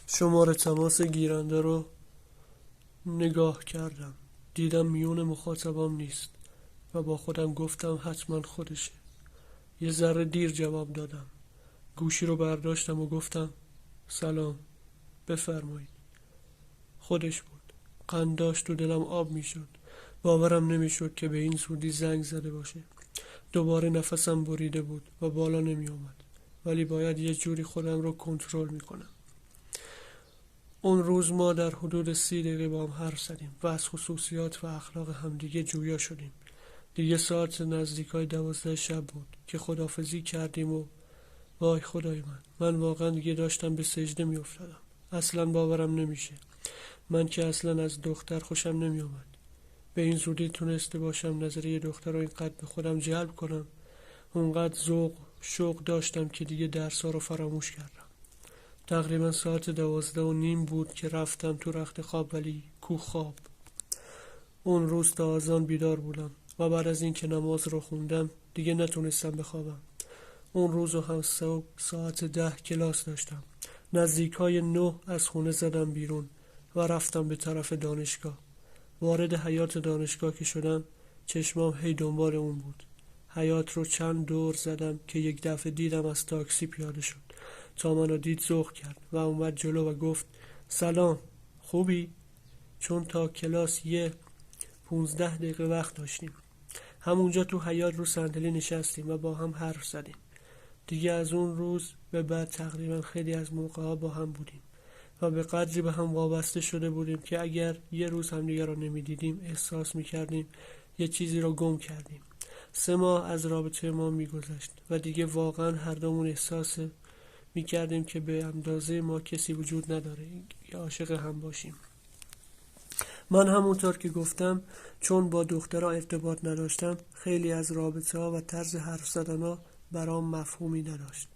شماره تماس گیرنده رو نگاه کردم. دیدم میون مخاطبام نیست و با خودم گفتم حتما خودشه. یه ذره دیر جواب دادم. گوشی رو برداشتم و گفتم سلام، بفرمایید. خودش بود. قند داشت تو دلم آب میشد. باورم نمیشد که به این زودی زنگ زده باشه. دوباره نفسم بریده بود و بالا نمی اومد. ولی باید یه جوری خودم رو کنترل میکنم. اون روز ما در حدود 30 دقیقه با هم حرف زدیم و از خصوصیات و اخلاق همدیگه جویا شدیم. دیگه ساعت نزدیکای 12 شب بود که خداحافظی کردیم و وای خدای من واقعا دیگه داشتم به سجده می افتادم. اصلا باورم نمیشه. من که اصلا از دختر خوشم نمی اومد. به این زودی تونسته باشم نظریه دختر رو اینقدر به خودم جلب کنم. اونقدر شوق داشتم که دیگه درس‌ها رو فراموش کردم. تقریبا ساعت 12:30 بود که رفتم تو رخت خواب، ولی کو خواب. اون روز تا اذان بیدار بودم و بعد از اینکه نماز رو خوندم دیگه نتونستم بخوابم. اون روز هم ساعت 10 کلاس داشتم. نزدیکای 9 از خونه زدم بیرون و رفتم به طرف دانشگاه. وارد حیاط دانشگاه که شدم چشمام هی دنبال اون بود. حیاط رو چند دور زدم که یک دفعه دیدم از تاکسی پیاده شد. تا منو دید ذوق کرد و اومد جلو و گفت سلام، خوبی؟ چون تا کلاس 15 دقیقه وقت داشتیم. همونجا تو حیاط رو صندلی نشستیم و با هم حرف زدیم. دیگه از اون روز به بعد تقریبا خیلی از موقعها با هم بودیم و به قدری به هم وابسته شده بودیم که اگر یه روز هم دیگه رو نمیدیدیم احساس میکردیم یه چیزی رو گم کردیم. 3 ماه از رابطه ما میگذشت و دیگه واقعا هر دومون احساس میکردیم که به اندازه ما کسی وجود نداره که عاشق هم باشیم. من همونطور که گفتم چون با دخترها ارتباط نداشتم خیلی از رابطه ها و طرز حرف زدن ها برام مفهومی نداشت.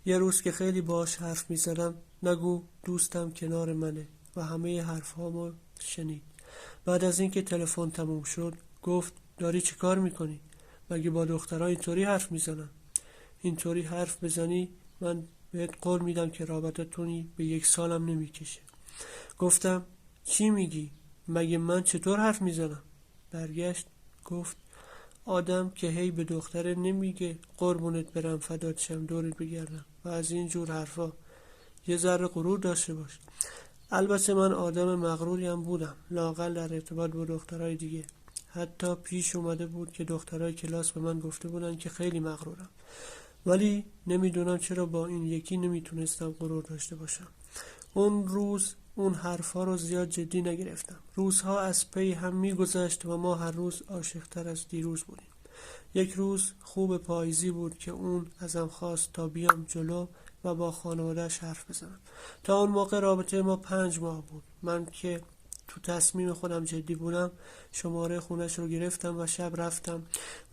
یه روز که خیلی باهاش حرف میزدم نگو دوستم کنار منه و همه حرف هامو شنید. بعد از اینکه تلفن تموم شد گفت داری چی کار میکنی؟ مگه با دخترها اینطوری حرف میزنن؟ اینطوری حرف بزنی من بهت قول میدم که رابطتونی به 1 سالم نمیکشه. گفتم چی میگی؟ مگه من چطور حرف میزنم؟ برگشت گفت آدم که هی به دختره نمیگه قربونت برم فدات شم دورت بگردم و از این جور حرفا. یه ذره غرور داشته باش. البته من آدم مغروری هم بودم، لااقل در ارتباط با دخترای دیگه. حتی پیش اومده بود که دخترای کلاس به من گفته بودن که خیلی مغرورم، ولی نمیدونم چرا با این یکی نمیتونستم غرور داشته باشم. اون روز اون حرفا رو زیاد جدی نگرفتم. روزها از پی هم میگذشت و ما هر روز عاشق‌تر از دیروز بودیم. یک روز خوب پاییزی بود که اون ازم خواست تا بیام جلو و با خانواده‌اش حرف بزنم. تا اون موقع رابطه ما 5 ماه بود. من که تو تصمیم خودم جدی بودم شماره خونش رو گرفتم و شب رفتم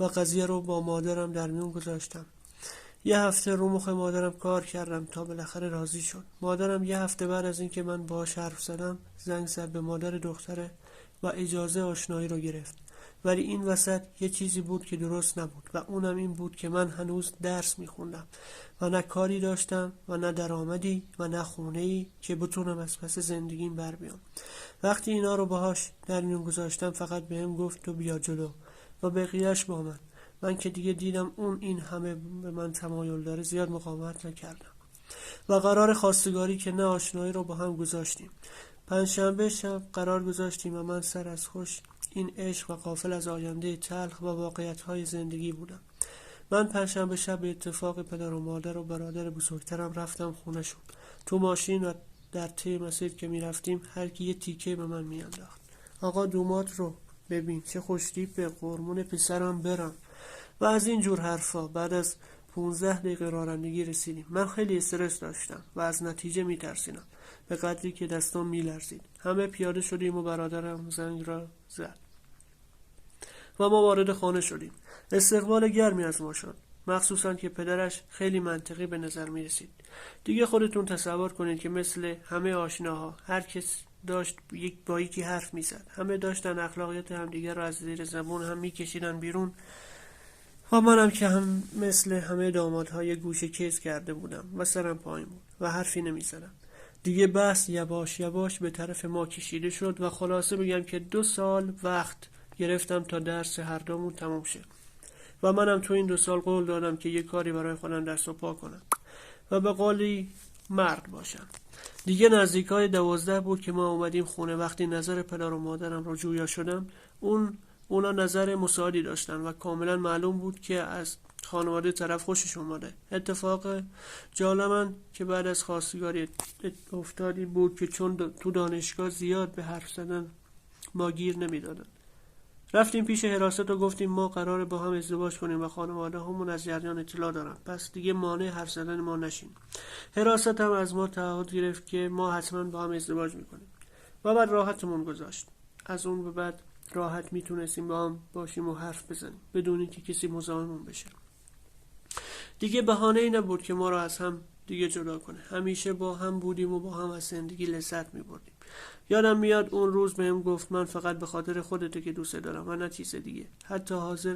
و قضیه رو با مادرم در میون گذاشتم. یه هفته رو مخ مادرم کار کردم تا بالاخره راضی شد. مادرم یه هفته بعد از اینکه من باهاش حرف زدم زنگ زد به مادر دختره و اجازه آشنایی رو گرفت. ولی این وسط یه چیزی بود که درست نبود و اونم این بود که من هنوز درس میخوندم و نه کاری داشتم و نه درآمدی و نه خونه‌ای که بتونم از پس زندگیم بر بیام. وقتی اینا رو باهاش در میون گذاشتم فقط بهم گفت تو بیا جلو و بقیه‌اش با من. من که دیگه دیدم اون این همه به من تمایل داره زیاد مقاومت نکردم و قرار خواستگاری که نه آشنایی رو با هم گذاشتیم. پنجشنبه شب قرار گذاشتیم و من سر از خوش این عشق و غافل از آینده تلخ و واقعیت‌های زندگی بودم. من پنجشنبه شب به اتفاق پدر و مادر و برادر بزرگترم رفتم خونه‌شون. تو ماشین و در طی مسیر که میرفتیم هر کی یه تیکه به من میانداخت. آقا دومات رو ببین چه خوش‌تیپه، قربون پسرم برم و از این جور حرفا. بعد از 15 دقیقه رانندگی رسیدیم. من خیلی استرس داشتم و از نتیجه میترسیدم به قدری که دستام میلرزید. همه پیاده شدیم و برادرم زنگ را زد و ما وارد خانه شدیم. استقبال گرمی از ما شد، مخصوصا که پدرش خیلی منطقی به نظر می رسید. دیگه خودتون تصور کنید که مثل همه آشناها هر کس داشت با یکی حرف می زد. همه داشتن اخلاقیات همدیگر را از زیر زبون هم می کشیدن بیرون و منم که هم مثل همه دامادها یه گوشه کیس کرده بودم و سرم پایین بود و حرفی نمی زدم. دیگه بحث یواش یواش به طرف ما کشیده شد و خلاصه بگم که 2 سال وقت گرفتم تا درس هر دومون تموم شه و منم تو این 2 سال قول دادم که یه کاری برای خودم دست و پا کنم و به قولی مرد باشم. دیگه نزدیکای 12 بود که ما اومدیم خونه. وقتی نظر پدر و مادرم رو جویا شدم، اونا نظر مساعدی داشتن و کاملا معلوم بود که از خانواده طرف خوشش اومده. اتفاق جالبن که بعد از خواستگاری افتادی بود که چون تو دانشگاه زیاد به حرف زدن ما گیر نمیدادن. رفتیم پیش حراست و گفتیم ما قراره با هم ازدواج کنیم و خانواده همون از جریان اطلاع دارن، پس دیگه مانع حرف زدن ما نشین. حراست هم از ما تعهد گرفت که ما حتما با هم ازدواج میکنیم و بعد راحتمون گذاشت. از اون به بعد راحت میتونستیم با هم باشیم و حرف بزنیم بدون اینکه کسی مزاحممون بشه. دیگه بهانه‌ای نبود که ما رو از هم دیگه جدا کنه. همیشه با هم بودیم و با هم از زندگی لذت میبردیم. یادم میاد اون روز بهم گفت من فقط به خاطر خودته که دوست دارم و نه چیز دیگه. حتی حاضر